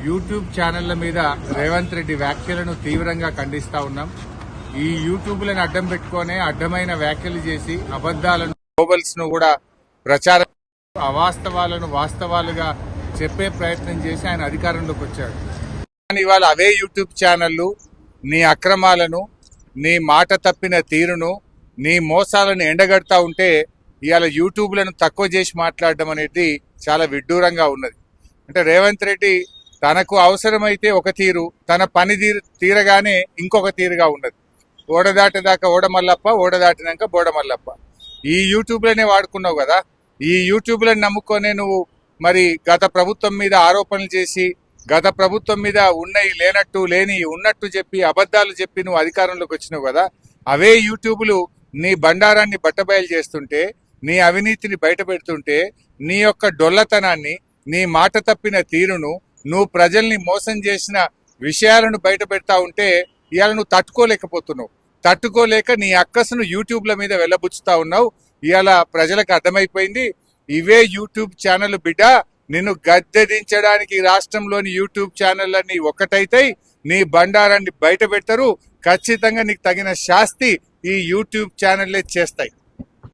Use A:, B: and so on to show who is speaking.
A: YouTube ఛానళ్ల మీద రేవంత్ రెడ్డి వ్యాఖ్యలను తీవ్రంగా ఖండిస్తా ఉన్నాం. ఈ యూట్యూబ్లను అడ్డం పెట్టుకునే అడ్డమైన వ్యాఖ్యలు చేసి అబద్దాలను గ్లోబల్స్ ను కూడా ప్రచారం అవాస్తవాలను వాస్తవాలుగా చెప్పే ప్రయత్నం చేసి ఆయన అధికారంలోకి వచ్చాడు. కానీ ఇవాళ అవే యూట్యూబ్ ఛానళ్లు నీ అక్రమాలను, నీ మాట తప్పిన తీరును, నీ మోసాలను ఎండగడతా ఉంటే ఇవాళ యూట్యూబ్లను తక్కువ చేసి మాట్లాడడం అనేది చాలా విడ్డూరంగా ఉన్నది. అంటే రేవంత్ రెడ్డి తనకు అవసరమైతే ఒక తీరు, తన పని తీరగానే ఇంకొక తీరుగా ఉన్నది. ఓడదాటేదాకా ఓడమల్లప్ప, ఓడదాటినాక బోడమల్లప్ప. ఈ యూట్యూబ్లనే వాడుకున్నావు కదా. ఈ యూట్యూబ్లను నమ్ముకొనే నువ్వు మరి గత ప్రభుత్వం మీద ఆరోపణలు చేసి, గత ప్రభుత్వం మీద ఉన్నవి లేనట్టు, లేని ఉన్నట్టు చెప్పి, అబద్ధాలు చెప్పి నువ్వు అధికారంలోకి వచ్చినావు కదా. అవే యూట్యూబ్లు నీ బండారాన్ని బట్టబయలు చేస్తుంటే, నీ అవినీతిని బయట పెడుతుంటే, నీ యొక్క డొల్లతనాన్ని, నీ మాట తప్పిన తీరును, నువ్వు ప్రజల్ని మోసం చేసిన విషయాలను బయట పెడతా ఉంటే ఇవాళ నువ్వు తట్టుకోలేకపోతున్నావు. తట్టుకోలేక నీ అక్కసును యూట్యూబ్ల మీద వెళ్ళబుచ్చుతా ఉన్నావు. ఇవాళ ప్రజలకు అర్థమైపోయింది, ఇవే యూట్యూబ్ ఛానల్ బిడ్డ నిన్ను గద్దెదించడానికి రాష్ట్రంలోని యూట్యూబ్ ఛానళ్ళన్నీ ఒక్కటైతాయి, నీ బండారాన్ని బయట పెడతారు. ఖచ్చితంగా నీకు తగిన శాస్తి ఈ యూట్యూబ్ ఛానళ్లే చేస్తాయి.